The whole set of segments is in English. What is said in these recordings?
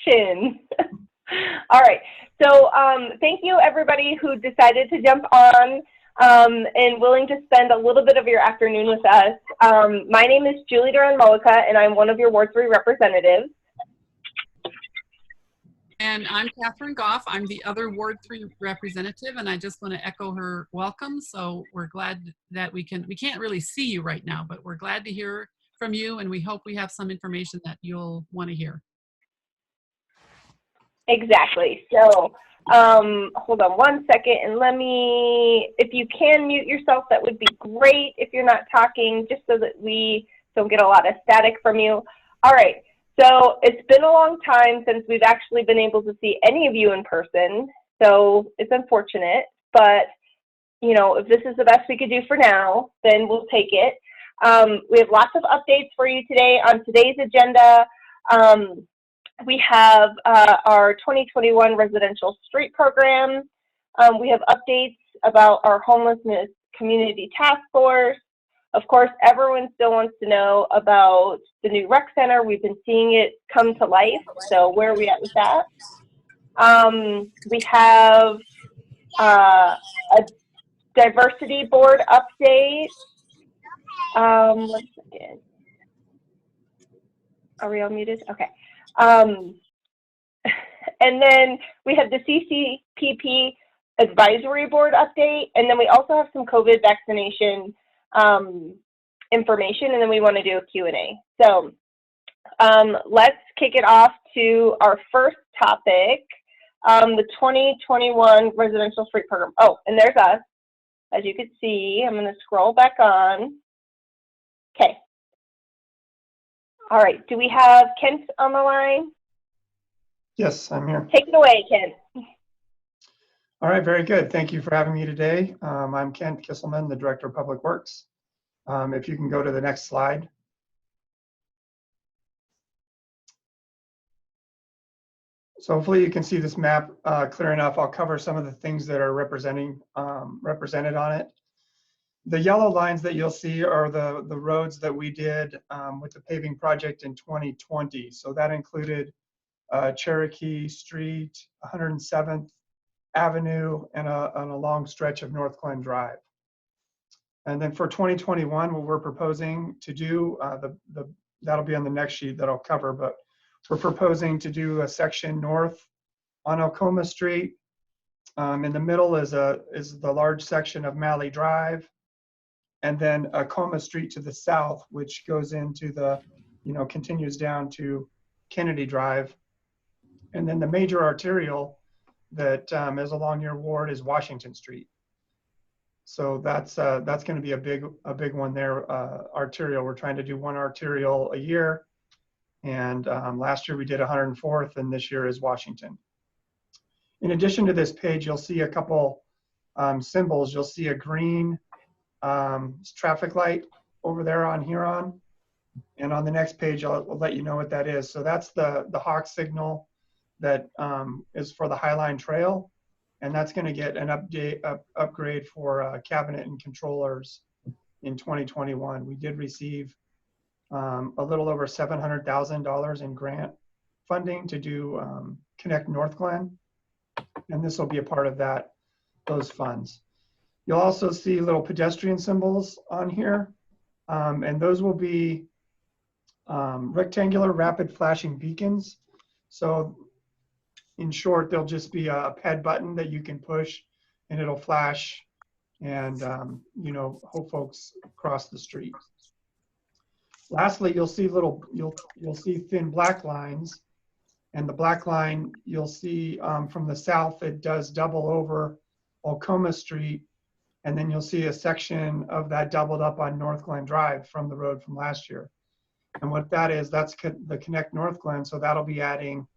introduction. All right, so thank you everybody who decided to jump on and willing to spend a little bit of your afternoon with us. My name is Julie Mullica, and I'm one of your Ward 3 representatives. And I'm Catherine Goff. I'm the other Ward 3 representative, and I just want to echo her welcome. So we're glad that we can't really see you right now, but we're glad to hear from you, and we hope we have some information that you'll want to hear. Exactly. So hold on one second, and if you can mute yourself, that would be great if you're not talking, just so that we don't get a lot of static from you. All right. So it's been a long time since we've actually been able to see any of you in person, so it's unfortunate, but you know, if this is the best we could do for now, then we'll take it. We have lots of updates for you today. On today's agenda, we have our 2021 residential street program. We have updates about our homelessness community task force. Of course, everyone still wants to know about the new rec center. We've been seeing it come to life. So where are we at with that? We have a diversity board update. One second. Are we all muted? Okay. And then we have the Ccpp advisory board update. And then we also have some COVID vaccination information, and then we want to do a Q&A. So let's kick it off to our first topic, the 2021 residential street program. Oh, and there's us. As you can see, I'm going to scroll back on. Okay. All right. Do we have Kent on the line? Yes, I'm here. Take it away, Kent. All right, very good. Thank you for having me today. I'm Kent Kisselman, the Director of Public Works. If you can go to the next slide. So hopefully you can see this map clear enough. I'll cover some of the things that are represented on it. The yellow lines that you'll see are the roads that we did with the paving project in 2020. So that included Cherokee Street, 107th Avenue, and a long stretch of North Glen Drive. And then for 2021, what we're proposing to do, that'll be on the next sheet that I'll cover, but we're proposing to do a section north on Alcoma Street. In the middle is the large section of Malley Drive, and then Alcoma Street to the south, which goes into continues down to Kennedy Drive. And then the major arterial that is along your ward is Washington Street. So that's going to be a big one there. Arterial. We're trying to do one arterial a year, and last year we did 104th, and this year is Washington. In addition to this page, you'll see a couple symbols. You'll see a green traffic light over there on Huron, and on the next page I'll let you know what that is. So that's the Hawk signal that is for the Highline Trail. And that's going to get an upgrade for cabinet and controllers in 2021. We did receive a little over $700,000 in grant funding to do Connect North Glen, and this will be a part of those funds. You'll also see little pedestrian symbols on here, and those will be rectangular rapid flashing beacons. So in short, there'll just be a ped button that you can push and it'll flash and hope folks cross the street. Lastly, you'll see you'll see thin black lines, and the black line you'll see from the south, it does double over Alcoma Street, and then you'll see a section of that doubled up on North Glen Drive from the road from last year. And what that is, that's the Connect North Glen, so that'll be adding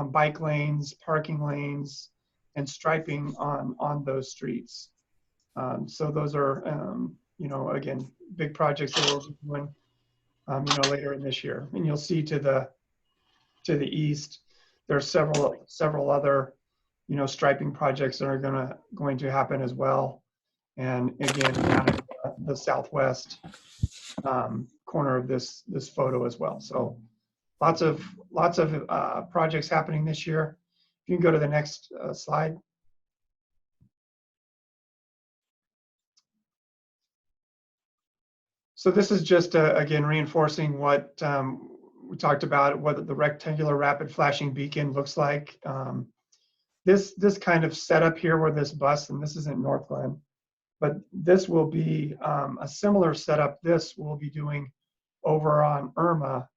bike lanes, parking lanes, and striping on those streets. So those are, again, big projects that we'll be doing, later in this year. And you'll see to the east, there are several other, striping projects that are going to happen as well. And again, down at the southwest corner of this photo as well. So lots of projects happening this year. If you can go to the next slide. So this is just, again, reinforcing what we talked about, what the rectangular rapid flashing beacon looks like. This kind of setup here where this bus, and this isn't North Glen, but this will be a similar setup. This we'll be doing over on Irma,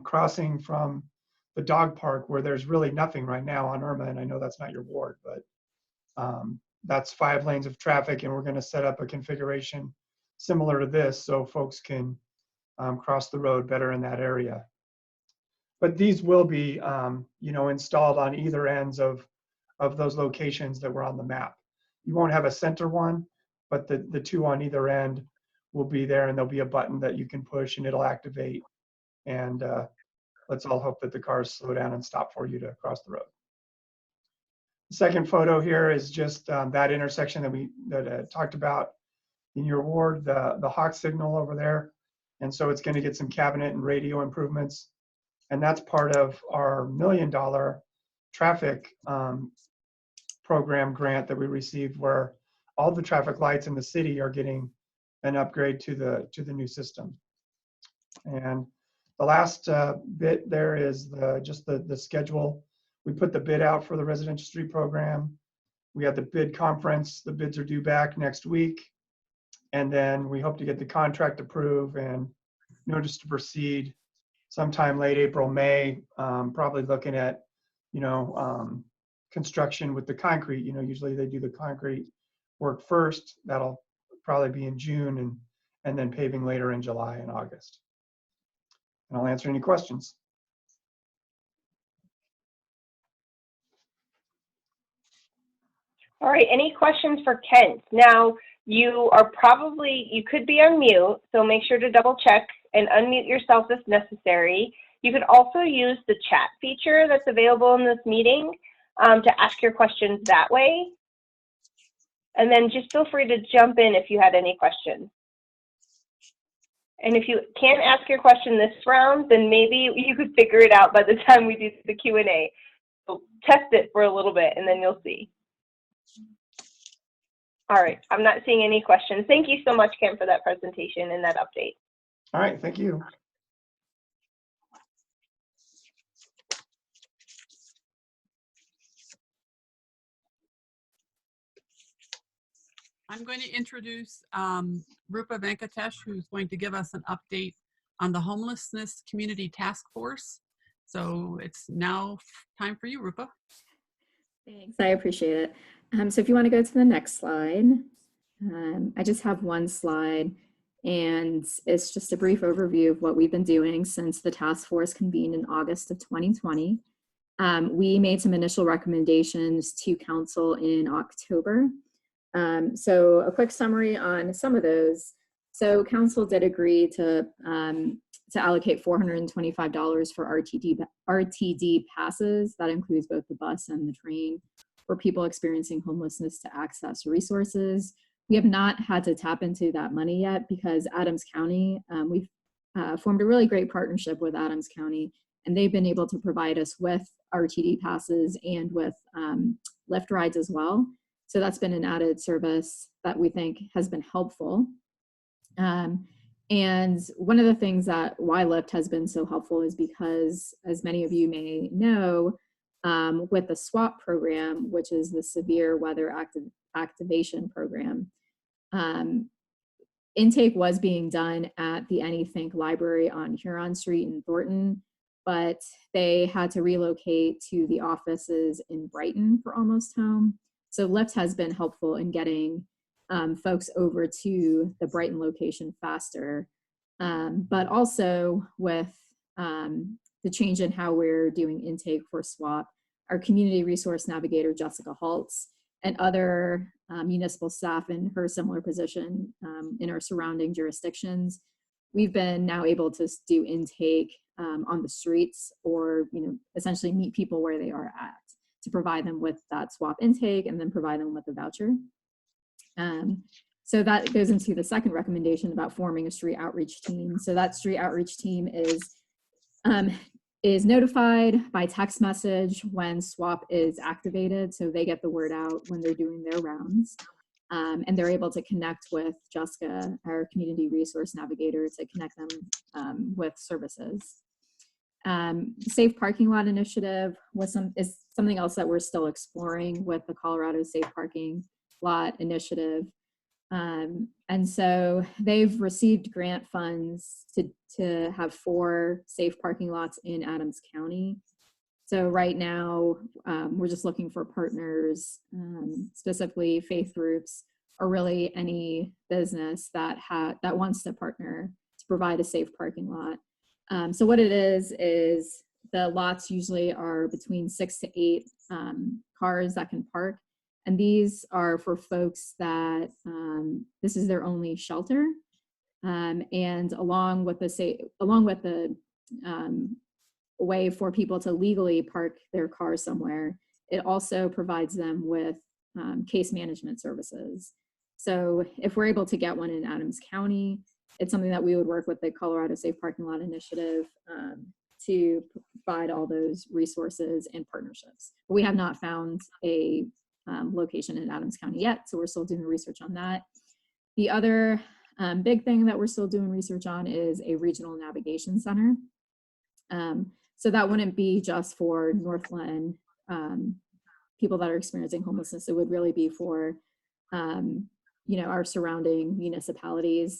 crossing from the dog park where there's really nothing right now on Irma, and I know that's not your ward, but that's 5 lanes of traffic, and we're going to set up a configuration similar to this so folks can cross the road better in that area. But these will be, installed on either ends of those locations that were on the map. You won't have a center one, but the 2 on either end will be there, and there'll be a button that you can push and it'll activate. And let's all hope that the cars slow down and stop for you to cross the road. The second photo here is just that intersection that I talked about in your ward, the Hawk signal over there. And so it's going to get some cabinet and radio improvements. And that's part of our $1 million traffic program grant that we received, where all the traffic lights in the city are getting an upgrade to the new system. And the last bit there is just the schedule. We put the bid out for the residential street program. We had the bid conference. The bids are due back next week. And then we hope to get the contract approved and notice to proceed sometime late April, May, probably looking at, construction with the concrete. Usually they do the concrete work first. That'll probably be in June, and then paving later in July and August. And I'll answer any questions. All right, any questions for Kent? Now, you could be on mute, so make sure to double check and unmute yourself if necessary. You could also use the chat feature that's available in this meeting to ask your questions that way. And then just feel free to jump in if you had any questions. And if you can't ask your question this round, then maybe you could figure it out by the time we do the Q&A. So test it for a little bit and then you'll see. All right, I'm not seeing any questions. Thank you so much, Kim, for that presentation and that update. All right, thank you. I'm going to introduce Rupa Venkatesh, who's going to give us an update on the Homelessness Community Task Force. So it's now time for you, Rupa. Thanks, I appreciate it. So if you want to go to the next slide, I just have one slide, and it's just a brief overview of what we've been doing since the task force convened in August of 2020. We made some initial recommendations to council in October. So a quick summary on some of those. So council did agree to allocate $425 for RTD passes. That includes both the bus and the train for people experiencing homelessness to access resources. We have not had to tap into that money yet because Adams County, we've formed a really great partnership with Adams County, and they've been able to provide us with RTD passes and with Lyft rides as well. So that's been an added service that we think has been helpful. And one of the things that why Lyft has been so helpful is because, as many of you may know, with the SWAP program, which is the Severe Weather Activation Program, intake was being done at the Anythink Library on Huron Street in Thornton, but they had to relocate to the offices in Brighton for Almost Home. So Lyft has been helpful in getting folks over to the Brighton location faster, but also with the change in how we're doing intake for SWAP, our community resource navigator, Jessica Haltz, and other municipal staff in her similar position in our surrounding jurisdictions, we've been now able to do intake on the streets, or essentially meet people where they are at, to provide them with that SWAP intake and then provide them with a voucher. So that goes into the second recommendation about forming a street outreach team. So that street outreach team is is notified by text message when SWAP is activated, so they get the word out when they're doing their rounds. And they're able to connect with Jessica, our community resource navigator, to connect them with services. Safe parking lot initiative is something else that we're still exploring with the Colorado Safe Parking Lot Initiative. And so they've received grant funds to have 4 safe parking lots in Adams County. So right now, we're just looking for partners, specifically faith groups, or really any business that wants to partner to provide a safe parking lot. So what it is the lots usually are between 6 to 8 cars that can park. And these are for folks that this is their only shelter. And along with the way for people to legally park their car somewhere, it also provides them with case management services. So if we're able to get one in Adams County, it's something that we would work with the Colorado Safe Parking Lot Initiative to provide all those resources and partnerships. But we have not found a location in Adams County yet, so we're still doing research on that. The other big thing that we're still doing research on is a regional navigation center. So that wouldn't be just for Northland people that are experiencing homelessness. It would really be for our surrounding municipalities.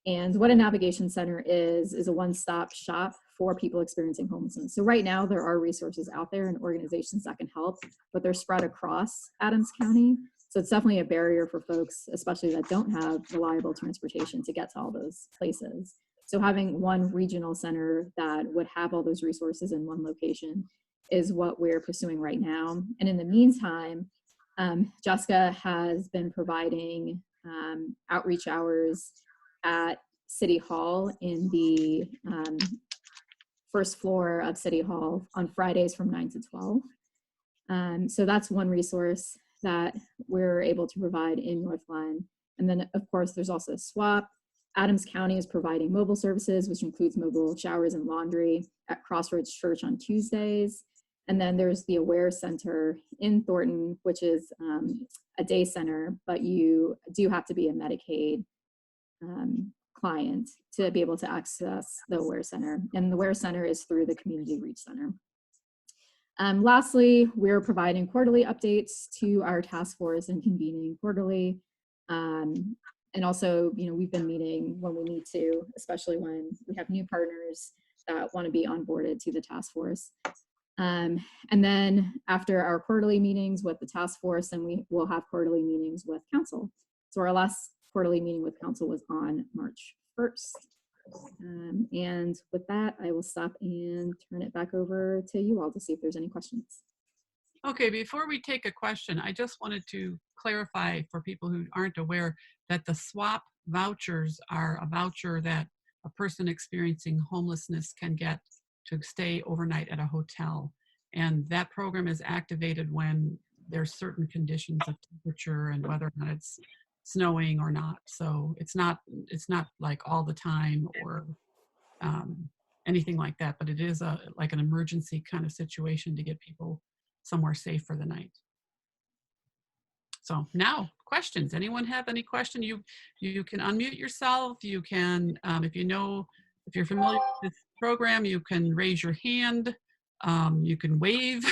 And what a navigation center is a one-stop shop for people experiencing homelessness. So right now there are resources out there and organizations that can help, but they're spread across Adams County. So it's definitely a barrier for folks, especially that don't have reliable transportation, to get to all those places. So having one regional center that would have all those resources in one location is what we're pursuing right now. And in the meantime, Jessica has been providing outreach hours at City Hall in the first floor of City Hall on Fridays from 9 to 12. So that's one resource that we're able to provide in Northland. And then of course, there's also SWAP. Adams County is providing mobile services, which includes mobile showers and laundry at Crossroads Church on Tuesdays. And then there's the Aware Center in Thornton, which is a day center, but you do have to be a Medicaid client to be able to access the Aware Center. And the Aware Center is through the Community Reach Center. Lastly, we're providing quarterly updates to our task force and convening quarterly. And also, we've been meeting when we need to, especially when we have new partners that want to be onboarded to the task force. And then after our quarterly meetings with the task force, then we will have quarterly meetings with council. So our last quarterly meeting with council was on March 1st. And with that, I will stop and turn it back over to you all to see if there's any questions. Okay, before we take a question, I just wanted to clarify for people who aren't aware that the SWAP vouchers are a voucher that a person experiencing homelessness can get to stay overnight at a hotel. And that program is activated when there's certain conditions of temperature and whether or not it's snowing or not. So it's not like all the time or anything like that, but it is like an emergency kind of situation to get people somewhere safe for the night. So now questions. Anyone have any question? You can unmute yourself. You can, if you're familiar with this program, you can raise your hand. You can wave.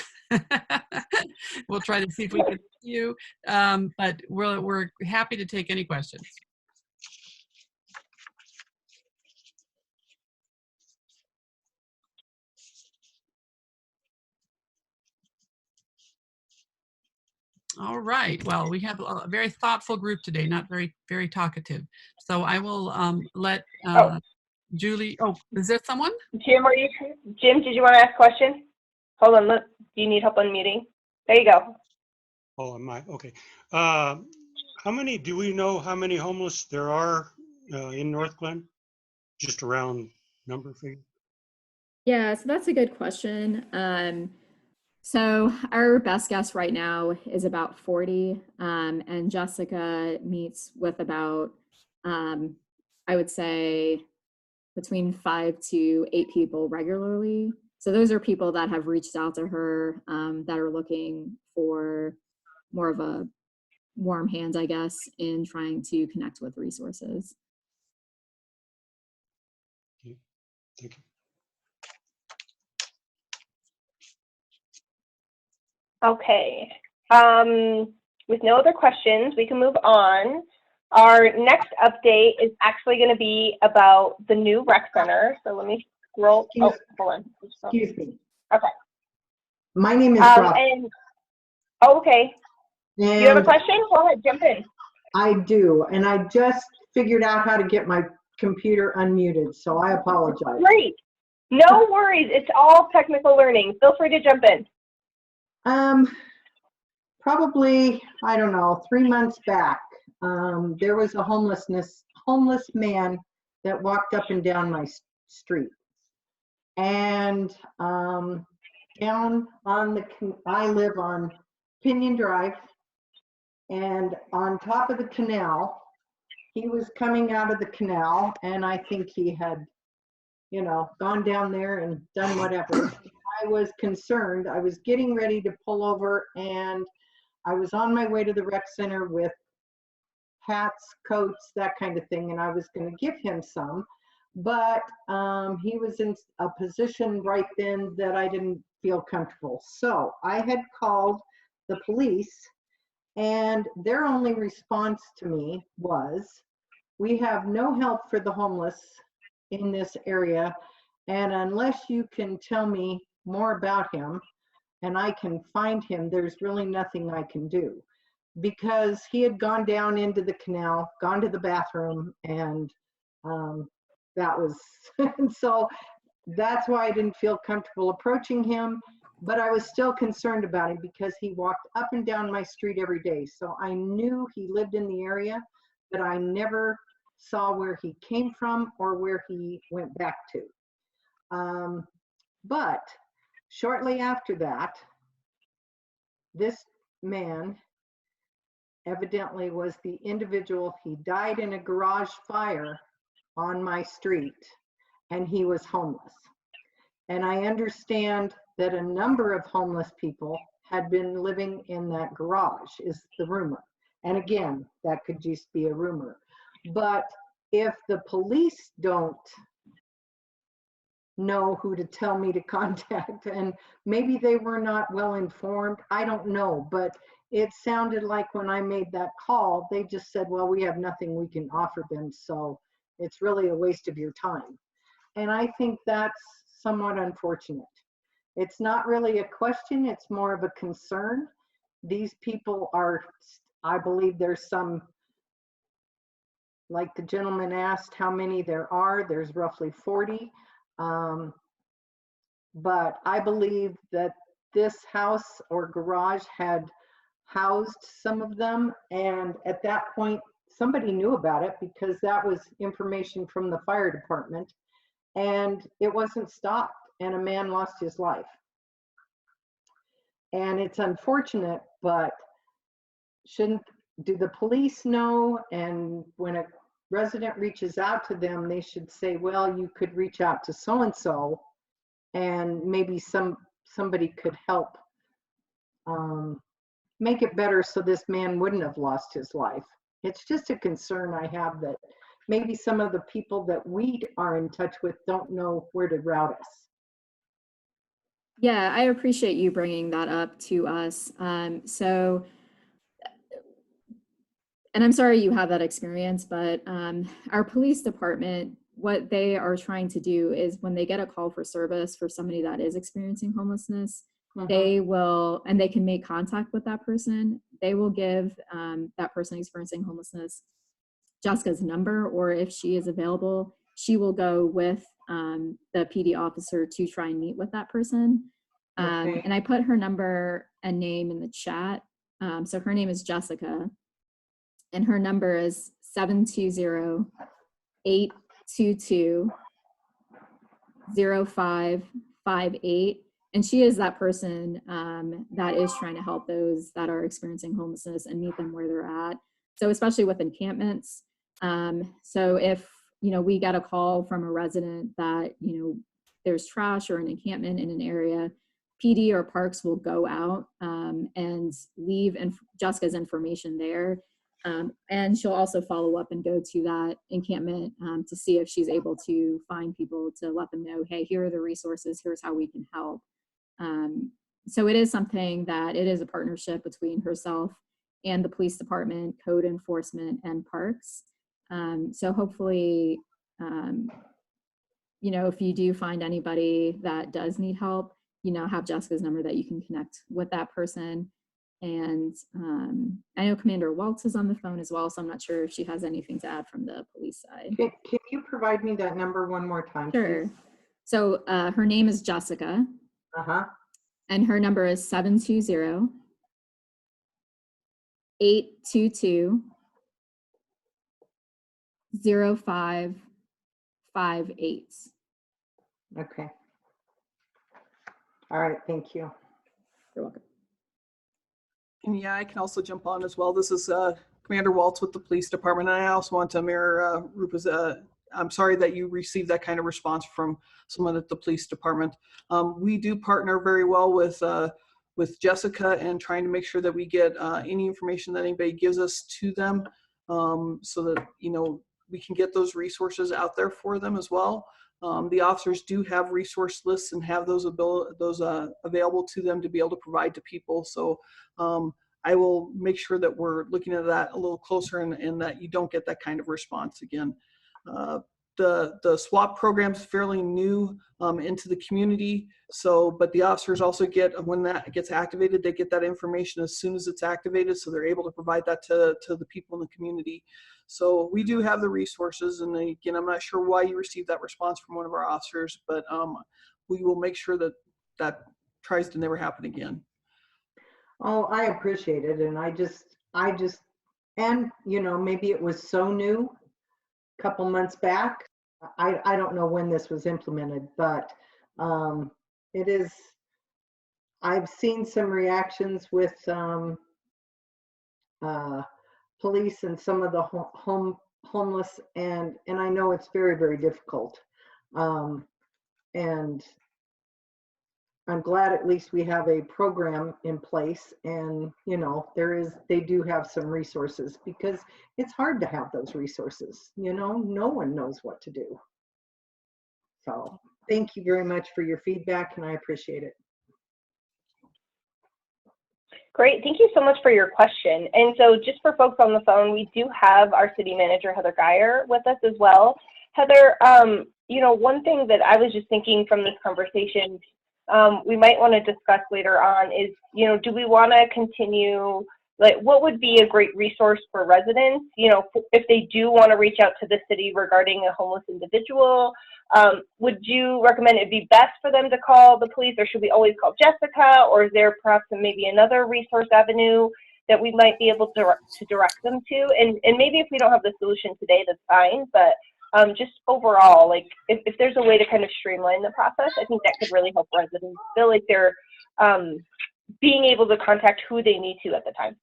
We'll try to see if we can see you. But we're happy to take any questions. All right. Well, we have a very thoughtful group today, not very, very talkative. So I will let Julie. Oh, is there someone? Jim, Jim, did you want to ask a question? Hold on. Look, do you need help unmuting? There you go. Oh, am I? Okay. Do we know how many homeless there are in North Glen? Just a round number figure? Yeah, so that's a good question. So our best guess right now is about 40, and Jessica meets with about, I would say, between 5 to 8 people regularly. So those are people that have reached out to her that are looking for more of a warm hand, I guess, in trying to connect with resources. Thank you. Okay. With no other questions, we can move on. Our next update is actually going to be about the new rec center. So let me scroll. Oh, hold on. Excuse me. Okay. My name is Rob. Okay. You have a question? Go ahead, jump in. I do, and I just figured out how to get my computer unmuted, so I apologize. Great. No worries. It's all technical learning. Feel free to jump in. Probably, I don't know, 3 months back, there was a homeless man that walked up and down my street. And down on I live on Pinion Drive, and on top of the canal, he was coming out of the canal, and I think he had, you know, gone down there and done whatever. I was concerned. I was getting ready to pull over, and I was on my way to the rec center with hats, coats, that kind of thing, and I was going to give him some, but he was in a position right then that I didn't feel comfortable. So I had called the police, and their only response to me was, "We have no help for the homeless in this area, and unless you can tell me more about him and I can find him, there's really nothing I can do." Because he had gone down into the canal, gone to the bathroom, and that was, and so that's why I didn't feel comfortable approaching him, but I was still concerned about him because he walked up and down my street every day. So I knew he lived in the area, but I never saw where he came from or where he went back to. But shortly after that, this man evidently was the individual. He died in a garage fire on my street, and he was homeless. And I understand that a number of homeless people had been living in that garage, is the rumor. And again, that could just be a rumor. But if the police don't know who to tell me to contact, and maybe they were not well informed, I don't know, but it sounded like when I made that call, they just said, well, we have nothing we can offer them, so it's really a waste of your time. And I think that's somewhat unfortunate. It's not really a question, it's more of a concern. These people are, I believe there's some, like the gentleman asked how many there are, there's roughly 40. But I believe that this house or garage had housed some of them, and at that point somebody knew about it because that was information from the fire department, and it wasn't stopped, and a man lost his life. And it's unfortunate, but do the police know? And when a resident reaches out to them, they should say, well, you could reach out to so-and-so, and maybe somebody could help make it better so this man wouldn't have lost his life. It's just a concern I have that maybe some of the people that we are in touch with don't know where to route us. Yeah, I appreciate you bringing that up to us. So, and I'm sorry you had that experience, but our police department, what they are trying to do is when they get a call for service for somebody that is experiencing homelessness, they will, and they can make contact with that person, they will give that person experiencing homelessness Jessica's number, or if she is available, she will go with the PD officer to try and meet with that person. And I put her number and name in the chat. So her name is Jessica, and her number is 720-822-0558. And she is that person that is trying to help those that are experiencing homelessness and meet them where they're at. So especially with encampments. So if we got a call from a resident that, there's trash or an encampment in an area, PD or parks will go out and leave Jessica's information there. And she'll also follow up and go to that encampment to see if she's able to find people to let them know, hey, here are the resources, here's how we can help. So it is something that it is a partnership between herself and the police department, code enforcement, and parks. So hopefully, if you do find anybody that does need help, have Jessica's number that you can connect with that person. And I know Commander Waltz is on the phone as well, so I'm not sure if she has anything to add from the police side. Can you provide me that number one more time, Sure. please? So her name is Jessica. Uh-huh. And her number is 720-822-0558. Okay. All right, thank you. You're welcome. And yeah, I can also jump on as well. This is Commander Waltz with the police department. And I also want to mirror Rupa's, I'm sorry that you received that kind of response from someone at the police department. We do partner very well with Jessica and trying to make sure that we get any information that anybody gives us to them so that, we can get those resources out there for them as well. The officers do have resource lists and have those available to them to be able to provide to people. So I will make sure that we're looking at that a little closer and that you don't get that kind of response again. The SWAP program is fairly new into the community. But the officers also get, when that gets activated, they get that information as soon as it's activated. So they're able to provide that to the people in the community. So we do have the resources. And again, I'm not sure why you received that response from one of our officers, but we will make sure that that tries to never happen again. Oh, I appreciate it. And and maybe it was so new a couple months back. I don't know when this was implemented, but it is, I've seen some reactions with police and some of the homeless, and I know it's very, very difficult. And I'm glad at least we have a program in place, and they do have some resources, because it's hard to have those resources. No one knows what to do. So thank you very much for your feedback, and I appreciate it. Great, thank you so much for your question. And so just for folks on the phone, we do have our city manager, Heather Geyer, with us as well. Heather, one thing that I was just thinking from this conversation, we might want to discuss later on is, do we want to continue, what would be a great resource for residents, if they do want to reach out to the city regarding a homeless individual? Would you recommend it be best for them to call the police, or should we always call Jessica, or is there perhaps maybe another resource avenue that we might be able to direct them to? And maybe if we don't have the solution today, that's fine, but just overall, if there's a way to kind of streamline the process, I think that could really help residents feel like they're being able to contact who they need to at the time.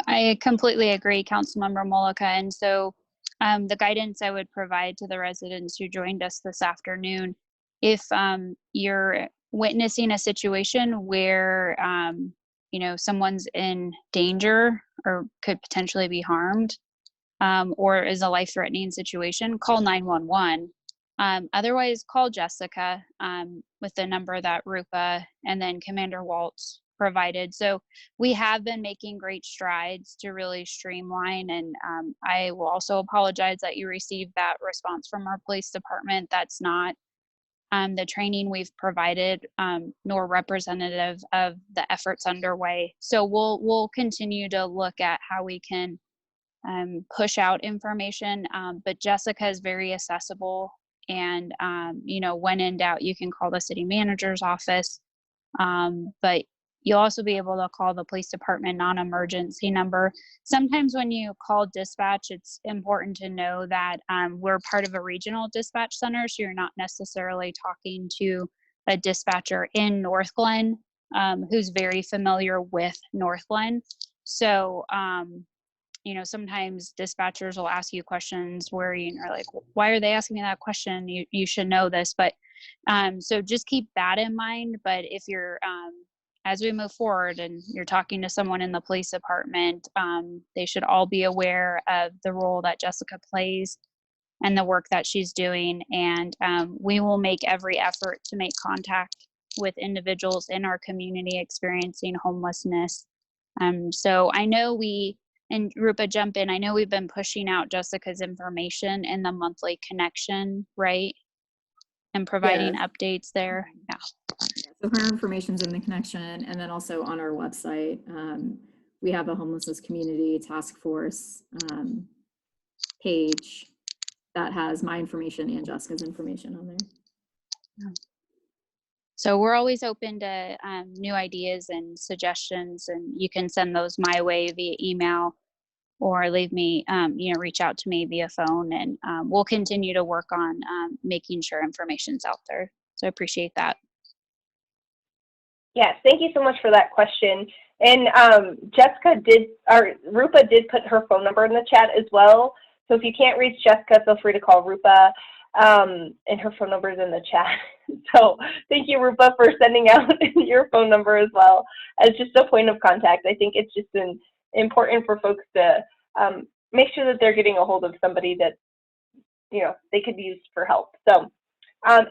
I completely agree, Councilmember Mullica. And so the guidance I would provide to the residents who joined us this afternoon, if you're witnessing a situation where someone's in danger or could potentially be harmed, or is a life-threatening situation, call 911. Otherwise, call Jessica with the number that Rupa and then Commander Waltz provided. So we have been making great strides to really streamline, and I will also apologize that you received that response from our police department. That's not the training we've provided, nor representative of the efforts underway. So we'll continue to look at how we can push out information, but Jessica is very accessible, and when in doubt, you can call the city manager's office, but you'll also be able to call the police department non-emergency number. Sometimes when you call dispatch, it's important to know that we're part of a regional dispatch center, so you're not necessarily talking to a dispatcher in North Glen who's very familiar with North Glen. So you know, sometimes dispatchers will ask you questions where you're like, why are they asking me that question? You should know this. But so just keep that in mind. But if you're, as we move forward and you're talking to someone in the police department, they should all be aware of the role that Jessica plays and the work that she's doing. And we will make every effort to make contact with individuals in our community experiencing homelessness. So I know and Rupa, jump in, I know we've been pushing out Jessica's information in the monthly connection, right? And providing updates there. Yeah. So her information's in the connection, and then also on our website, we have a homelessness community task force page that has my information and Jessica's information on there. Yeah. So we're always open to new ideas and suggestions, and you can send those my way via email or leave me, reach out to me via phone, and we'll continue to work on making sure information's out there. So I appreciate that. Yes, thank you so much for that question. And Rupa did put her phone number in the chat as well. So if you can't reach Jessica, feel free to call Rupa, and her phone number is in the chat. So thank you, Rupa, for sending out your phone number as well as just a point of contact. I think it's just important for folks to make sure that they're getting a hold of somebody that, they could use for help. So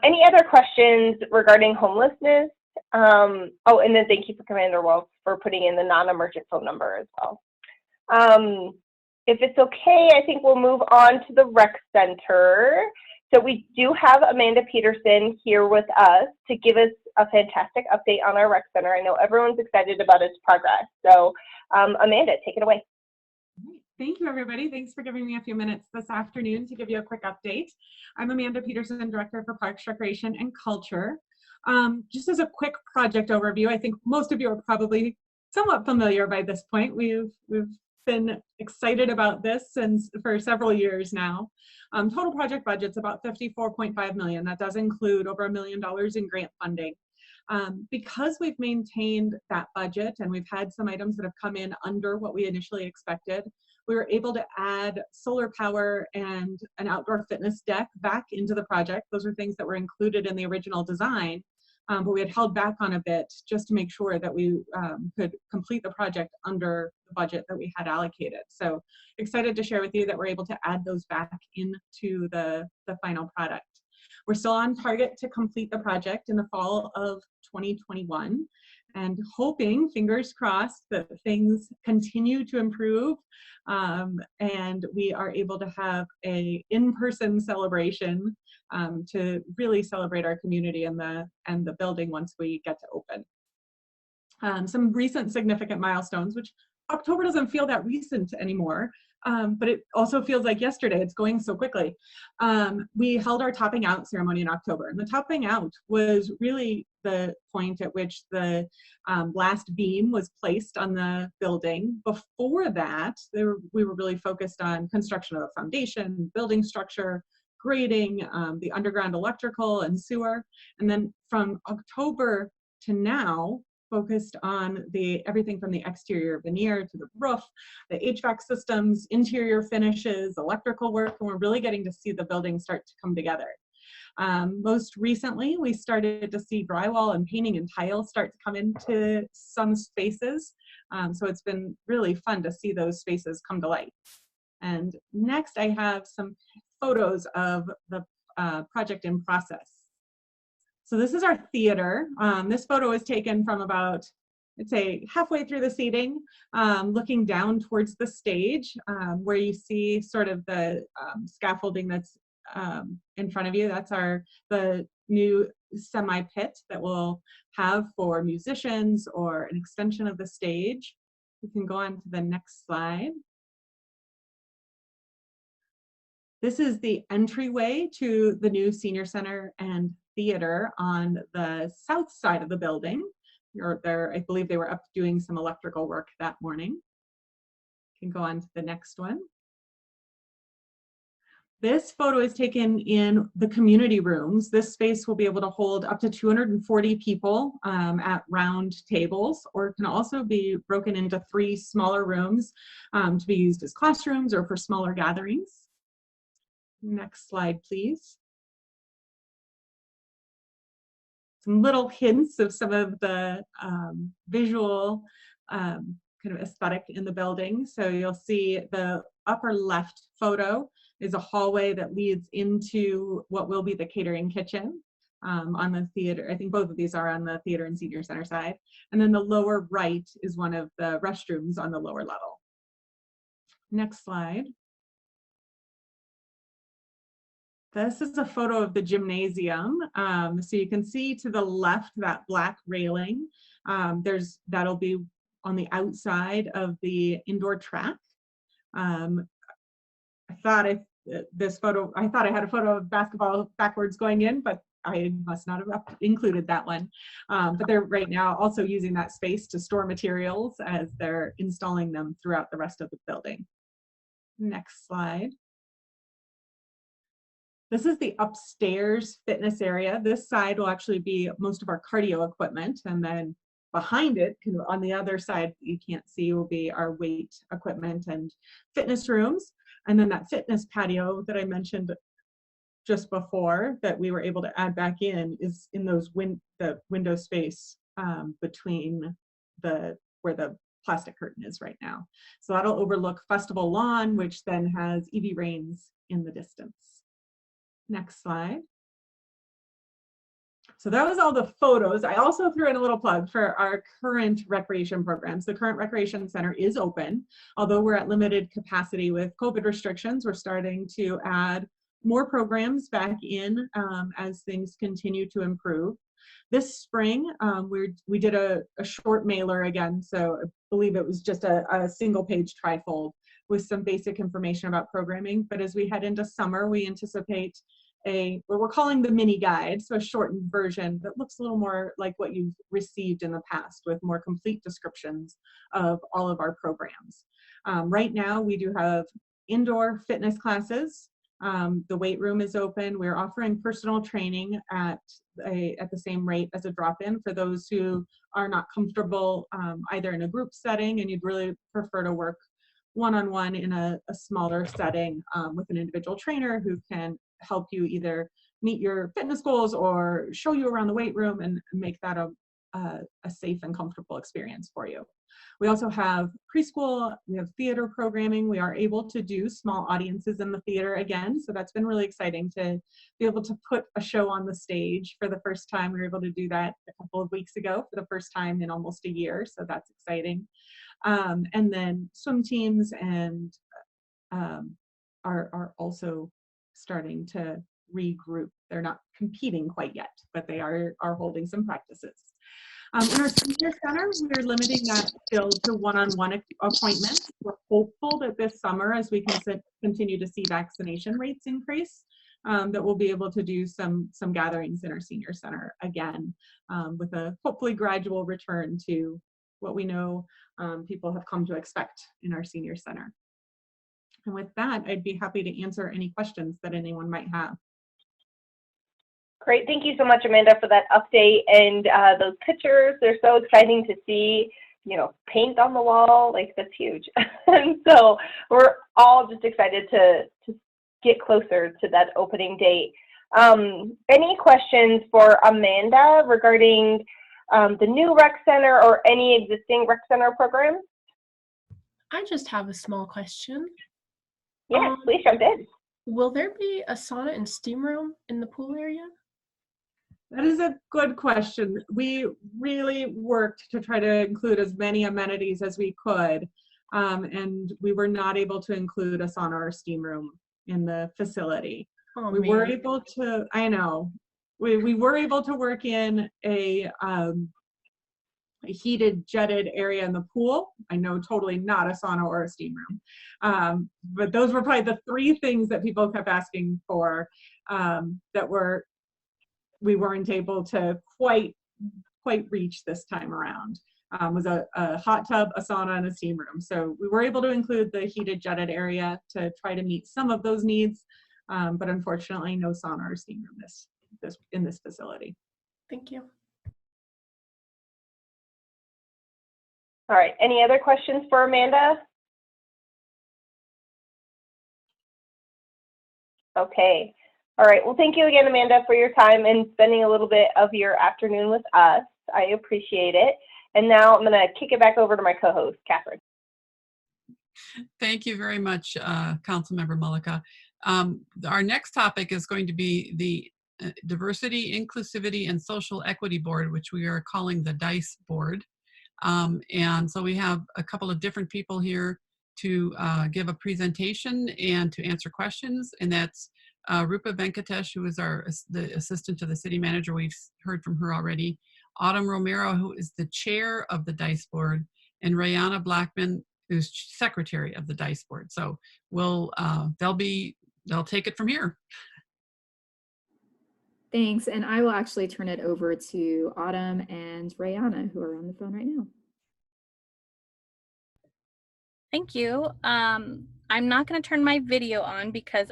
any other questions regarding homelessness? And then thank you for Commander Waltz for putting in the non-emergent phone number as well. If it's okay, I think we'll move on to the rec center. So we do have Amanda Peterson here with us to give us a fantastic update on our rec center. I know everyone's excited about its progress. So Amanda, take it away. Thank you, everybody. Thanks for giving me a few minutes this afternoon to give you a quick update. I'm Amanda Peterson, Director for Parks, Recreation, and Culture. Just as a quick project overview, I think most of you are probably somewhat familiar by this point. We've been excited about this for several years now. Total project budget's about $54.5 million. That does include over $1 million in grant funding. Because we've maintained that budget and we've had some items that have come in under what we initially expected, we were able to add solar power and an outdoor fitness deck back into the project. Those are things that were included in the original design, but we had held back on a bit just to make sure that we could complete the project under the budget that we had allocated. So excited to share with you that we're able to add those back into the final product. We're still on target to complete the project in the fall of 2021, and hoping, fingers crossed, that things continue to improve and we are able to have an in-person celebration to really celebrate our community and the building once we get to open. Some recent significant milestones, which October doesn't feel that recent anymore, but it also feels like yesterday. It's going so quickly. We held our topping out ceremony in October, and the topping out was really the point at which the last beam was placed on the building. Before that, we were really focused on construction of the foundation, building structure, grading, the underground electrical and sewer, and then from October to now, focused on everything from the exterior veneer to the roof, the HVAC systems, interior finishes, electrical work, and we're really getting to see the building start to come together. Most recently, we started to see drywall and painting and tile start to come into some spaces. So it's been really fun to see those spaces come to light. And next, I have some photos of the project in process. So this is our theater. This photo is taken from about, I'd say, halfway through the seating, looking down towards the stage, where you see sort of the scaffolding that's in front of you. That's the new semi-pit that we'll have for musicians or an extension of the stage. We can go on to the next slide. This is the entryway to the new senior center and theater on the south side of the building. I believe they were up doing some electrical work that morning. You can go on to the next one. This photo is taken in the community rooms. This space will be able to hold up to 240 people at round tables, or it can also be broken into 3 smaller rooms to be used as classrooms or for smaller gatherings. Next slide, please. Some little hints of some of the visual kind of aesthetic in the building. So you'll see the upper left photo is a hallway that leads into what will be the catering kitchen on the theater. I think both of these are on the theater and senior center side. And then the lower right is one of the restrooms on the lower level. Next slide. This is a photo of the gymnasium. So you can see to the left that black railing. That'll be on the outside of the indoor track. I thought I had a photo of basketball backwards going in, but I must not have included that one. But they're right now also using that space to store materials as they're installing them throughout the rest of the building. Next slide. This is the upstairs fitness area. This side will actually be most of our cardio equipment, and then behind it, kind of on the other side you can't see, will be our weight equipment and fitness rooms. And then that fitness patio that I mentioned just before that we were able to add back in is in those the window space between where the plastic curtain is right now. So that'll overlook Festival Lawn, which then has EV Rains in the distance. Next slide. So that was all the photos. I also threw in a little plug for our current recreation programs. The current recreation center is open. Although we're at limited capacity with COVID restrictions, we're starting to add more programs back in as things continue to improve. This spring, we did a short mailer again, so I believe it was just a single page trifold with some basic information about programming. But as we head into summer, we anticipate what we're calling the mini guide, so a shortened version that looks a little more like what you've received in the past with more complete descriptions of all of our programs. Right now, we do have indoor fitness classes. The weight room is open. We're offering personal training at the same rate as a drop-in for those who are not comfortable either in a group setting and you'd really prefer to work one-on-one in a smaller setting with an individual trainer who can help you either meet your fitness goals or show you around the weight room and make that a safe and comfortable experience for you. We also have preschool, we have theater programming. We are able to do small audiences in the theater again. So that's been really exciting to be able to put a show on the stage for the first time. We were able to do that a couple of weeks ago for the first time in almost a year. So that's exciting. And then swim teams and are also starting to regroup. They're not competing quite yet, but they are holding some practices. In our senior center, we're limiting that still to one-on-one appointments. We're hopeful that this summer, as we can continue to see vaccination rates increase, that we'll be able to do some gatherings in our senior center again, with a hopefully gradual return to what we know people have come to expect in our senior center. And with that, I'd be happy to answer any questions that anyone might have. Great, thank you so much, Amanda, for that update and those pictures. They're so exciting to see, you know, paint on the wall, like that's huge. And so we're all just excited to get closer to that opening date. Any questions for Amanda regarding the new rec center or any existing rec center programs? I just have a small question. Yeah, please jump in. Will there be a sauna and steam room in the pool area? That is a good question. We really worked to try to include as many amenities as we could, and we were not able to include a sauna or steam room in the facility. Oh, we were able to, I know, we were able to work in a heated, jetted area in the pool. I know, totally not a sauna or a steam room. But those were probably the 3 things that people kept asking for that we weren't able to quite reach this time around. Was a hot tub, a sauna, and a steam room. So we were able to include the heated, jetted area to try to meet some of those needs. But unfortunately, no sauna or steam room in this facility. Thank you. All right, any other questions for Amanda? Okay. All right. Well, thank you again, Amanda, for your time and spending a little bit of your afternoon with us. I appreciate it. And now I'm going to kick it back over to my co-host, Catherine. Thank you very much, Councilmember Mullica. Our next topic is going to be the Diversity, Inclusivity, and Social Equity Board, which we are calling the DICE Board. And so we have a couple of different people here to give a presentation and to answer questions, and that's Rupa Venkatesh, who is the assistant to the city manager. We've heard from her already. Autumn Romero, who is the chair of the DICE board, and Rayana Blackman, who's secretary of the DICE board. So they'll take it from here. Thanks, and I will actually turn it over to Autumn and Rayana, who are on the phone right now. Thank you. I'm not going to turn my video on because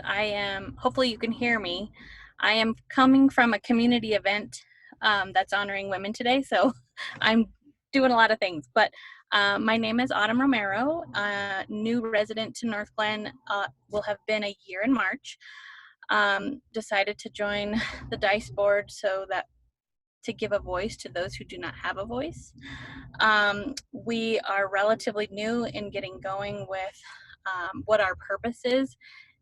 hopefully you can hear me. I am coming from a community event that's honoring women today, so I'm doing a lot of things. But my name is Autumn Romero, new resident to North Glen, will have been a year in March. Decided to join the DICE board to give a voice to those who do not have a voice. We are relatively new in getting going with what our purpose is,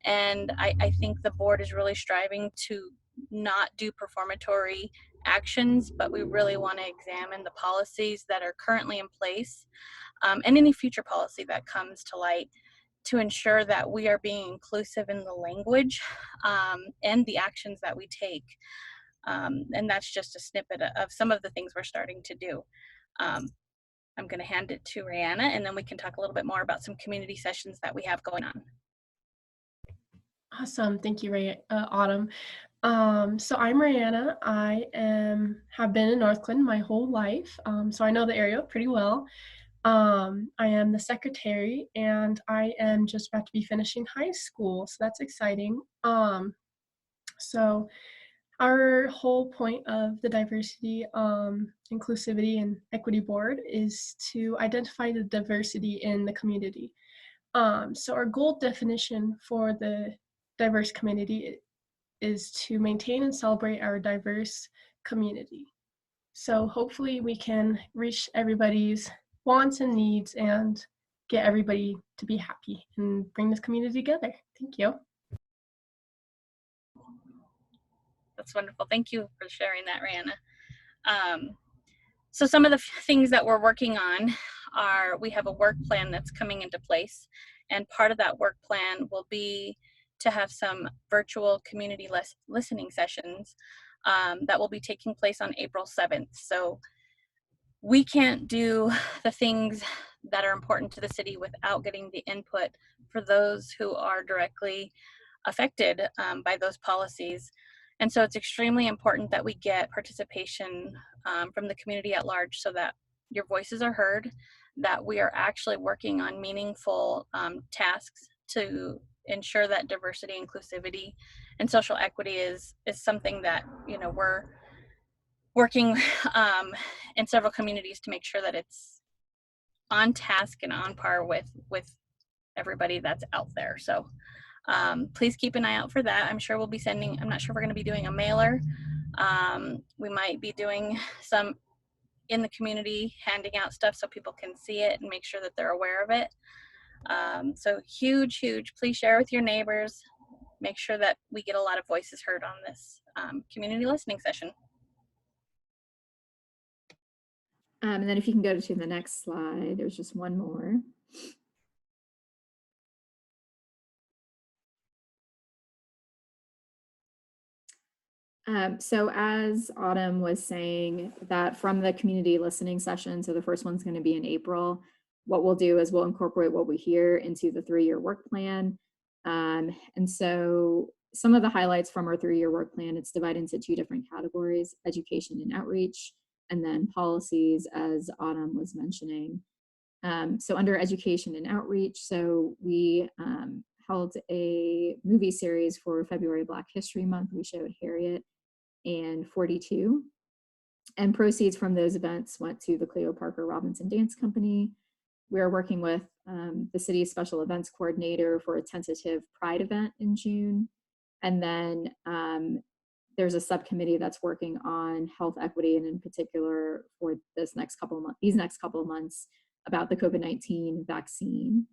and I think the board is really striving to not do performatory actions, but we really want to examine the policies that are currently in place and any future policy that comes to light to ensure that we are being inclusive in the language and the actions that we take. And that's just a snippet of some of the things we're starting to do. I'm going to hand it to Rayana, and then we can talk a little bit more about some community sessions that we have going on. Awesome. Thank you, Autumn. So I'm Rayana. I have been in North Glen my whole life, so I know the area pretty well. I am the secretary, and I am just about to be finishing high school, so that's exciting. So our whole point of the Diversity, Inclusivity, and Equity Board is to identify the diversity in the community. So our goal definition for the diverse community is to maintain and celebrate our diverse community. So hopefully we can reach everybody's wants and needs and get everybody to be happy and bring this community together. Thank you. That's wonderful. Thank you for sharing that, Rayana. So some of the things that we're working on are, we have a work plan that's coming into place, and part of that work plan will be to have some virtual community listening sessions that will be taking place on April 7th. So we can't do the things that are important to the city without getting the input for those who are directly affected by those policies. And so it's extremely important that we get participation from the community at large so that your voices are heard, that we are actually working on meaningful tasks to ensure that diversity, inclusivity, and social equity is something that, you know, we're working in several communities to make sure that it's on task and on par with everybody that's out there. So please keep an eye out for that. I'm sure we'll be sending, I'm not sure if we're going to be doing a mailer. We might be doing some in the community, handing out stuff so people can see it and make sure that they're aware of it. So huge, please share with your neighbors. Make sure that we get a lot of voices heard on this community listening session. And then if you can go to the next slide, there's just one more. So as Autumn was saying, that from the community listening session, so the first one's going to be in April, what we'll do is we'll incorporate what we hear into the 3-year work plan. And so some of the highlights from our 3-year work plan, it's divided into 2 different categories: education and outreach, and then policies, as Autumn was mentioning. So under education and outreach, so we held a movie series for February Black History Month. We showed Harriet and 42. And proceeds from those events went to the Cleo Parker Robinson Dance Company. We are working with the city's special events coordinator for a tentative Pride event in June. And then there's a subcommittee that's working on health equity, and in particular for these next couple of months about the COVID-19 vaccine.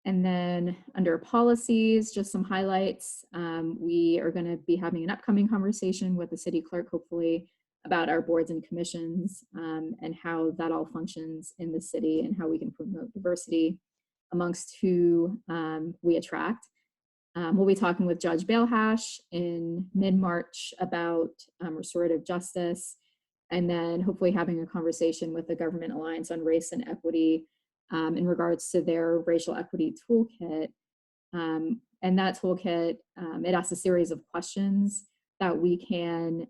And then under policies, just some highlights. We are going to be having an upcoming conversation with the city clerk, hopefully, about our boards and commissions and how that all functions in the city and how we can promote diversity amongst who we attract. We'll be talking with Judge Bailhash in mid-March about restorative justice, and then hopefully having a conversation with the Government Alliance on Race and Equity in regards to their racial equity toolkit. And that toolkit, it asks a series of questions that we can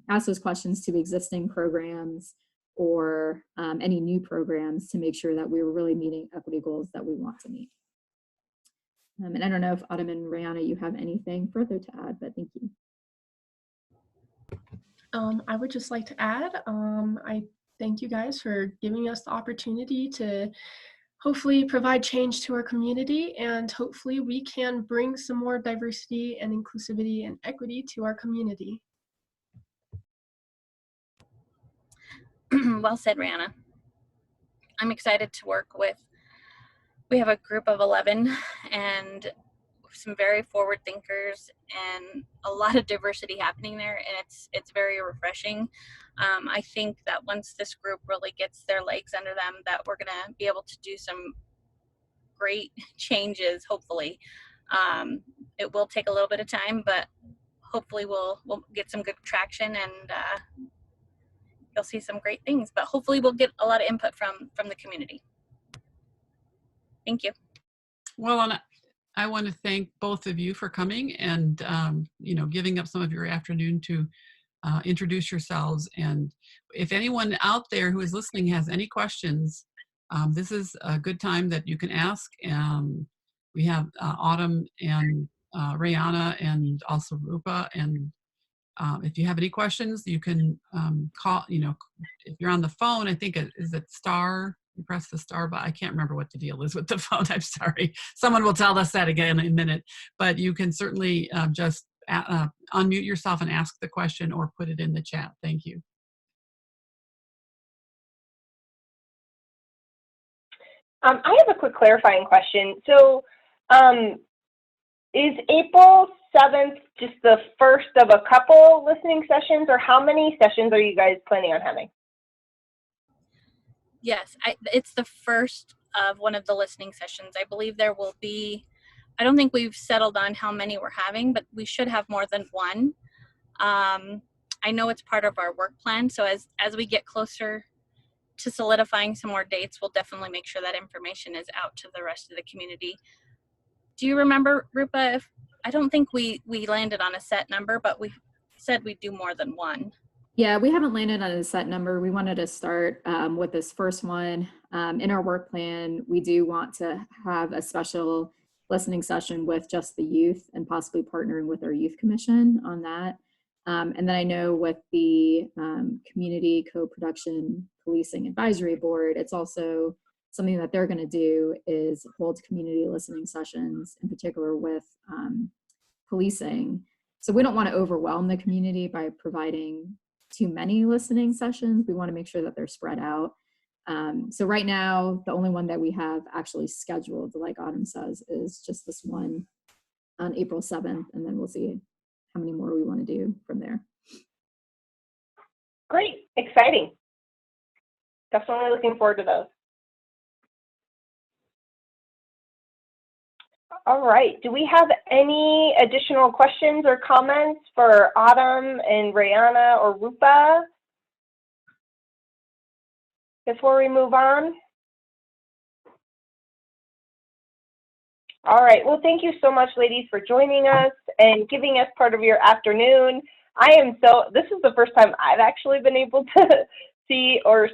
ask those questions to existing programs or any new programs to make sure that we're really meeting equity goals that we want to meet. And I don't know if Autumn and Rihanna, you have anything further to add, but thank you. I would just like to add, I thank you guys for giving us the opportunity to hopefully provide change to our community, and hopefully we can bring some more diversity and inclusivity and equity to our community. Well said, Rihanna. I'm excited to work with, we have a group of 11 and some very forward thinkers and a lot of diversity happening there, and it's very refreshing. I think that once this group really gets their legs under them, that we're gonna be able to do some great changes, hopefully. It will take a little bit of time, but hopefully we'll get some good traction, and you'll see some great things, but hopefully we'll get a lot of input from the community. Thank you. Well, and I want to thank both of you for coming and giving up some of your afternoon to introduce yourselves. And if anyone out there who is listening has any questions, this is a good time that you can ask. We have Autumn and Rihanna and also Rupa. And if you have any questions, you can call, if you're on the phone, I think is it star? You press the star, but I can't remember what the deal is with the phone. I'm sorry. Someone will tell us that again in a minute, but you can certainly just unmute yourself and ask the question or put it in the chat. Thank you. I have a quick clarifying question. So is April 7th just the first of a couple listening sessions, or how many sessions are you guys planning on having? Yes, it's the first of one of the listening sessions. I believe there will be, I don't think we've settled on how many we're having, but we should have more than one. I know it's part of our work plan, so as we get closer to solidifying some more dates, we'll definitely make sure that information is out to the rest of the community. Do you remember, Rupa, I don't think we landed on a set number, but we said we'd do more than one. Yeah, we haven't landed on a set number. We wanted to start with this first one. In our work plan, we do want to have a special listening session with just the youth and possibly partnering with our youth commission on that. And then I know with the Community Co-Production Policing Advisory Board, it's also something that they're going to do is hold community listening sessions, in particular with policing. So we don't want to overwhelm the community by providing too many listening sessions. We want to make sure that they're spread out. So right now, the only one that we have actually scheduled, like Autumn says, is just this one on April 7th, and then we'll see how many more we want to do from there. Great, exciting. Definitely looking forward to those. All right, do we have any additional questions or comments for Autumn and Rihanna or Rupa before we move on? All right, well, thank you so much, ladies, for joining us and giving us part of your afternoon. This is the first time I've actually been able to see or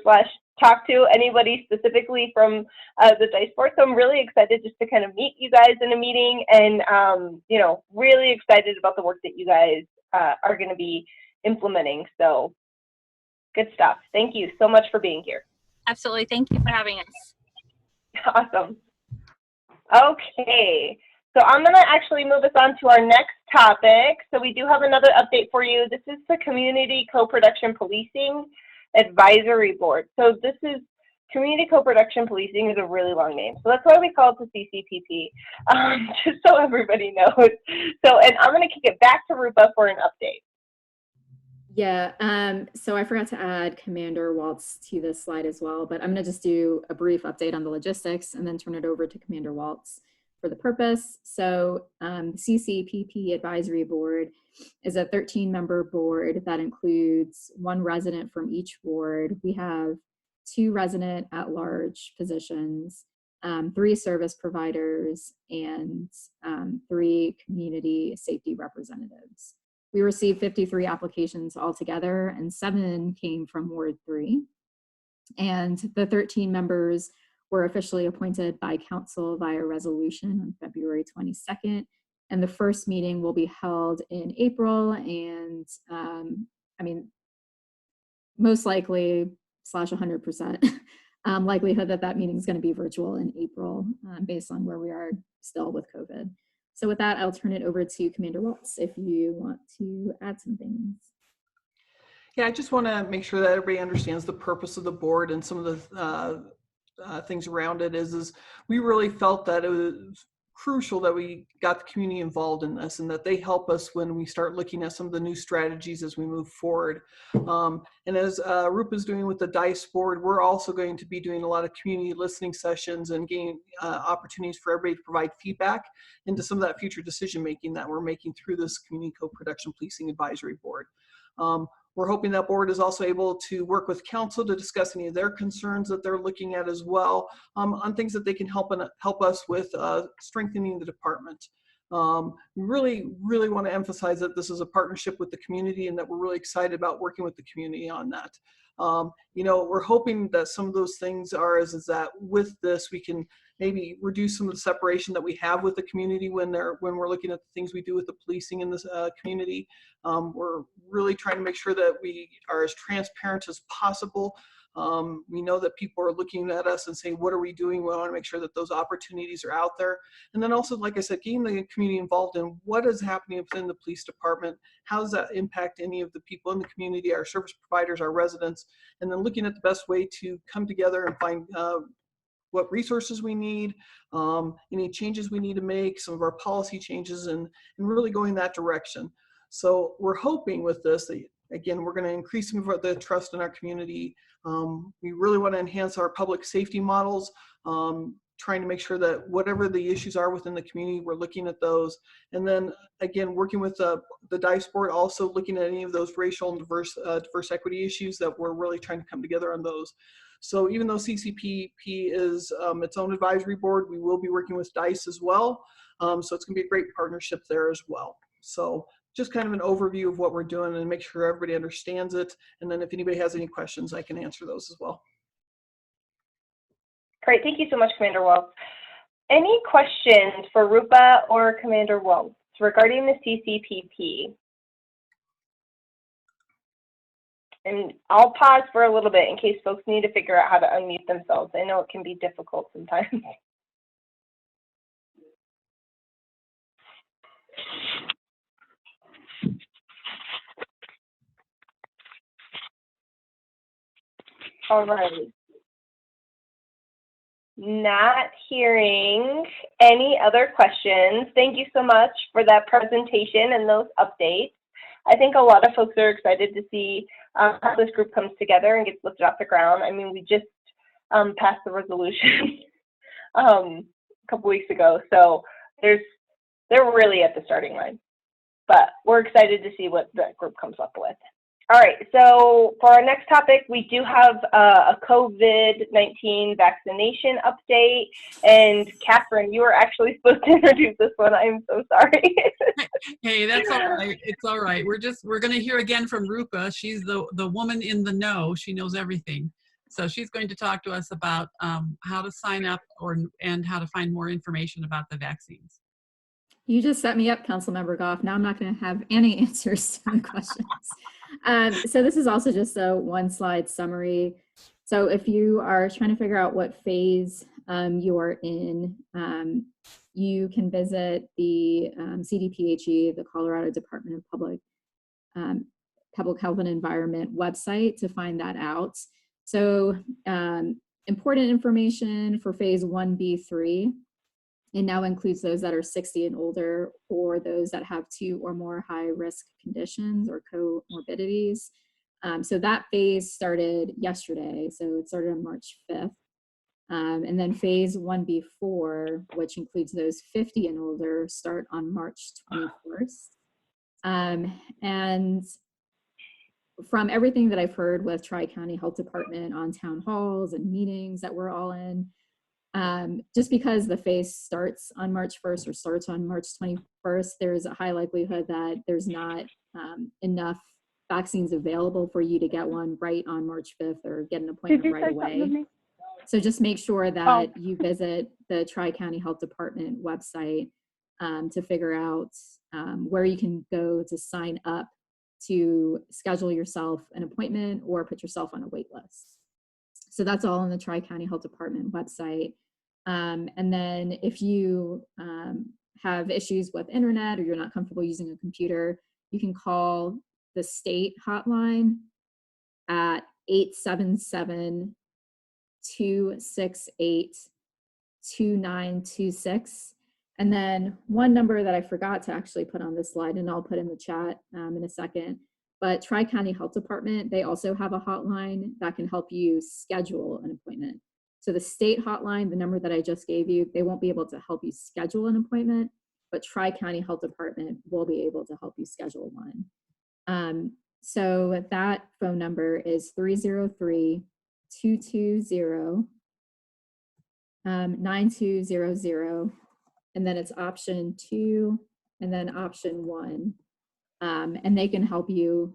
talk to anybody specifically from the DICE board. So I'm really excited just to kind of meet you guys in a meeting, and you know, really excited about the work that you guys are going to be implementing. So good stuff. Thank you so much for being here. Absolutely. Thank you for having us. Awesome. Okay, so I'm going to actually move us on to our next topic. So we do have another update for you. This is the Community Co-Production Policing Advisory Board. So this is Community Co-Production Policing is a really long name, so that's why we call it the CCPP, just so everybody knows. So, and I'm going to kick it back to Rupa for an update. Yeah, so I forgot to add Commander Waltz to this slide as well, but I'm going to just do a brief update on the logistics and then turn it over to Commander Waltz for the purpose. So the CCPP Advisory Board is a 13-member board that includes 1 resident from each ward. We have 2 resident at-large positions, 3 service providers, and 3 community safety representatives. We received 53 applications altogether, and 7 came from Ward 3. And the 13 members were officially appointed by council via resolution on February 22nd. And the first meeting will be held in April. And I mean, most likely /100% likelihood that that meeting is going to be virtual in April based on where we are still with COVID. So with that, I'll turn it over to Commander Waltz if you want to add some things. Yeah, I just want to make sure that everybody understands the purpose of the board and some of the things around it is we really felt that it was crucial that we got the community involved in this and that they help us when we start looking at some of the new strategies as we move forward. And as Rupa is doing with the DICE board, we're also going to be doing a lot of community listening sessions and gaining opportunities for everybody to provide feedback into some of that future decision making that we're making through this Community Co-Production Policing Advisory Board. We're hoping that board is also able to work with council to discuss any of their concerns that they're looking at as well on things that they can help us with strengthening the department. We really want to emphasize that this is a partnership with the community and that we're really excited about working with the community on that. You know, we're hoping that some of those things is that with this we can maybe reduce some of the separation that we have with the community when we're looking at the things we do with the policing in this community. We're really trying to make sure that we are as transparent as possible. We know that people are looking at us and saying, what are we doing? We want to make sure that those opportunities are out there. And then also, like I said, getting the community involved in what is happening within the police department. How does that impact any of the people in the community, our service providers, our residents, and then looking at the best way to come together and find what resources we need, any changes we need to make, some of our policy changes, and really going that direction. So we're hoping with this that, again, we're going to increase some of the trust in our community. We really want to enhance our public safety models, trying to make sure that whatever the issues are within the community, we're looking at those. And then, again, working with the DICE board, also looking at any of those racial and diverse equity issues that we're really trying to come together on those. So even though CCPP is its own advisory board, we will be working with DICE as well. So it's going to be a great partnership there as well. So just kind of an overview of what we're doing and make sure everybody understands it. And then if anybody has any questions, I can answer those as well. Great, thank you so much, Commander Waltz. Any questions for Rupa or Commander Waltz regarding the CCPP? And I'll pause for a little bit in case folks need to figure out how to unmute themselves. I know it can be difficult sometimes. All right. Not hearing any other questions. Thank you so much for that presentation and those updates. I think a lot of folks are excited to see how this group comes together and gets lifted off the ground. I mean, we just passed the resolution a couple weeks ago, so they're really at the starting line. But we're excited to see what that group comes up with. All right, so for our next topic, we do have a COVID-19 vaccination update. And Catherine, you were actually supposed to introduce this one. I'm so sorry. Hey, that's all right. It's all right. We're going to hear again from Rupa. She's the woman in the know. She knows everything. So she's going to talk to us about how to sign up and how to find more information about the vaccines. You just set me up, Councilmember Goff. Now I'm not going to have any answers to the questions. So this is also just a one-slide summary. So if you are trying to figure out what phase you are in, you can visit the CDPHE, the Colorado Department of Public Health and Environment website to find that out. So important information for phase 1B3. It now includes those that are 60 and older, or those that have 2 or more high-risk conditions or comorbidities. So that phase started yesterday, so it started on March 5th. And then phase 1B4, which includes those 50 and older, start on March 21st. And from everything that I've heard with Tri-County Health Department on town halls and meetings that we're all in, just because the phase starts on March 1st or starts on March 21st, there's a high likelihood that there's not enough vaccines available for you to get one right on March 5th or get an appointment right away. So just make sure that you visit the Tri-County Health Department website to figure out where you can go to sign up to schedule yourself an appointment or put yourself on a wait list. So that's all on the Tri-County Health Department website. And then if you have issues with internet or you're not comfortable using a computer, you can call the state hotline at 877-268-2926. And then one number that I forgot to actually put on this slide, and I'll put in the chat in a second, but Tri-County Health Department, they also have a hotline that can help you schedule an appointment. So the state hotline, the number that I just gave you, they won't be able to help you schedule an appointment, but Tri-County Health Department will be able to help you schedule one. So that phone number is 303-220-9200. And then it's option 2 and then option 1. And they can help you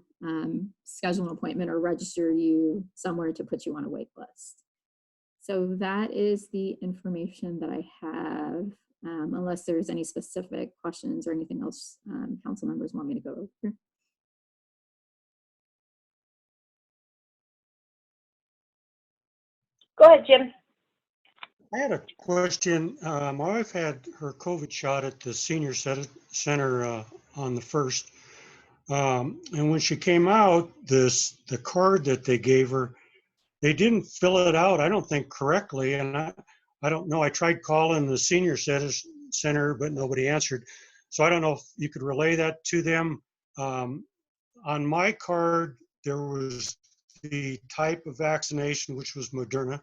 schedule an appointment or register you somewhere to put you on a wait list. So that is the information that I have, unless there's any specific questions or anything else council members want me to go over. Go ahead, Jim. I had a question. My wife had her COVID shot at the senior center on the 1st. And when she came out, the card that they gave her, they didn't fill it out, I don't think, correctly. And I don't know, I tried calling the senior center, but nobody answered. So I don't know if you could relay that to them. On my card, there was the type of vaccination, which was Moderna,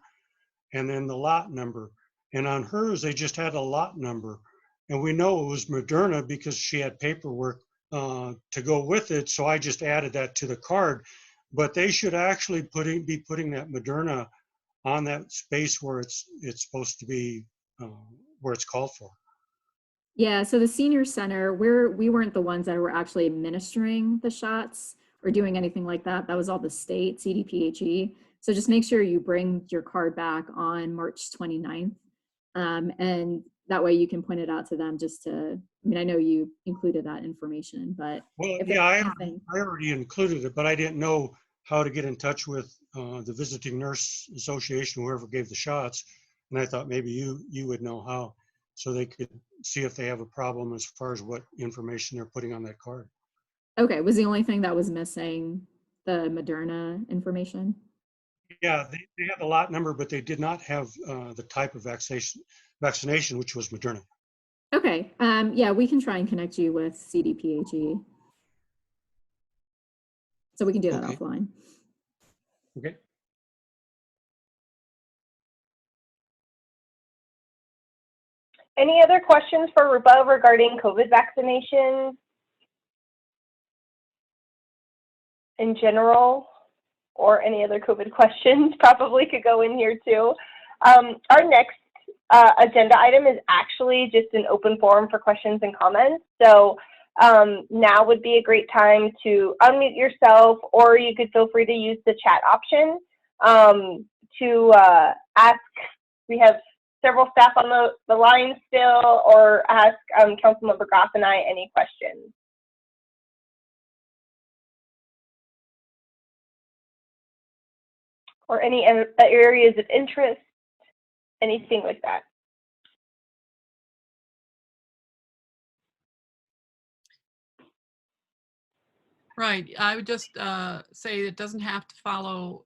and then the lot number. And on hers, they just had a lot number. And we know it was Moderna because she had paperwork to go with it. So I just added that to the card. But they should actually be putting that Moderna on that space where it's supposed to be, where it's called for. Yeah, so the senior center, we weren't the ones that were actually administering the shots or doing anything like that. That was all the state, CDPHE. So just make sure you bring your card back on March 29th. And that way you can point it out to them just to, I mean, I know you included that information, but. Well, yeah, I already included it, but I didn't know how to get in touch with the Visiting Nurse Association, whoever gave the shots. And I thought maybe you would know how, so they could see if they have a problem as far as what information they're putting on that card. Okay, was the only thing that was missing the Moderna information? Yeah, they had the lot number, but they did not have the type of vaccination, which was Moderna. Okay, yeah, we can try and connect you with CDPHE. So we can do that offline. Okay. Any other questions for Rupa regarding COVID vaccinations in general, or any other COVID questions probably could go in here too. Our next agenda item is actually just an open forum for questions and comments. So now would be a great time to unmute yourself, or you could feel free to use the chat option to ask, we have several staff on the line still, or ask Councilmember Goff and I any questions. Or any areas of interest, anything like that. Right. I would just say it doesn't have to follow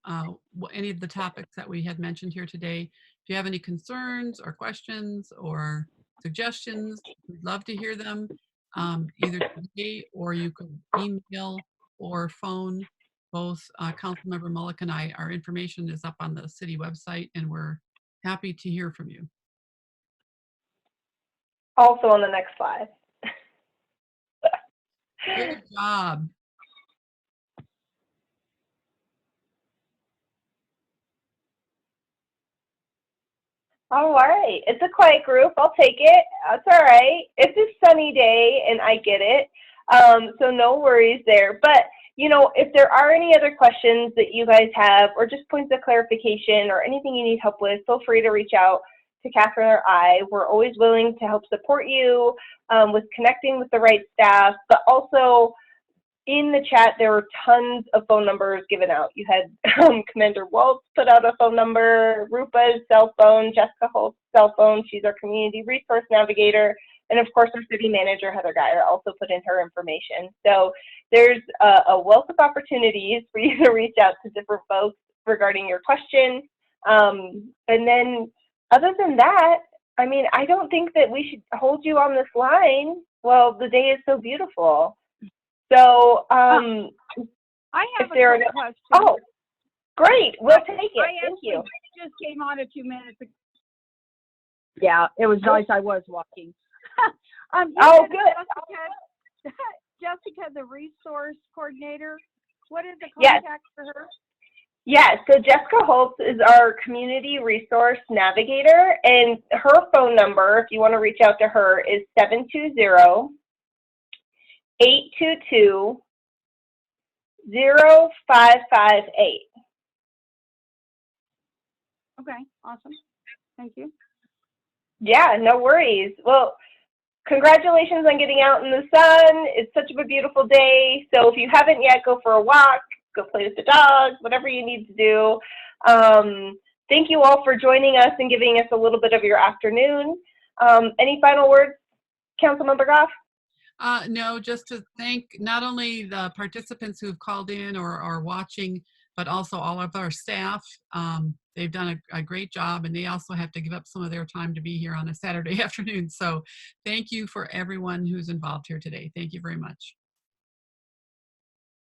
any of the topics that we had mentioned here today. If you have any concerns or questions or suggestions, we'd love to hear them either today, or you can email or phone both Councilmember Mullica and I. Our information is up on the city website, and we're happy to hear from you. Also on the next slide. Good job. All right, it's a quiet group. I'll take it. That's all right. It's a sunny day, and I get it. So no worries there. But you know, if there are any other questions that you guys have, or just points of clarification, or anything you need help with, feel free to reach out to Catherine or I. We're always willing to help support you with connecting with the right staff, but also in the chat, there were tons of phone numbers given out. You had Commander Waltz put out a phone number, Rupa's cell phone, Jessica Holt's cell phone. She's our community resource navigator. And of course, our city manager, Heather Geyer, also put in her information. So there's a wealth of opportunities for you to reach out to different folks regarding your question. And then other than that, I mean, I don't think that we should hold you on this line. Well, the day is so beautiful. So, I have a quick question. Oh, great. We'll take it. Thank you. Just came on a few minutes ago. Yeah, it was nice. I was walking. Oh, good. Jessica, the resource coordinator. What is the Yes. contact for her? Yes, so Jessica Holtz is our community resource navigator, and her phone number, if you want to reach out to her, is 720-822-0558. Okay, awesome. Thank you. Yeah, no worries. Well, congratulations on getting out in the sun. It's such a beautiful day. So if you haven't yet, go for a walk, go play with the dogs, whatever you need to do. Thank you all for joining us and giving us a little bit of your afternoon. Any final words, Councilmember Goff? No, just to thank not only the participants who've called in or are watching, but also all of our staff. They've done a great job, and they also have to give up some of their time to be here on a Saturday afternoon. So thank you for everyone who's involved here today. Thank you very much.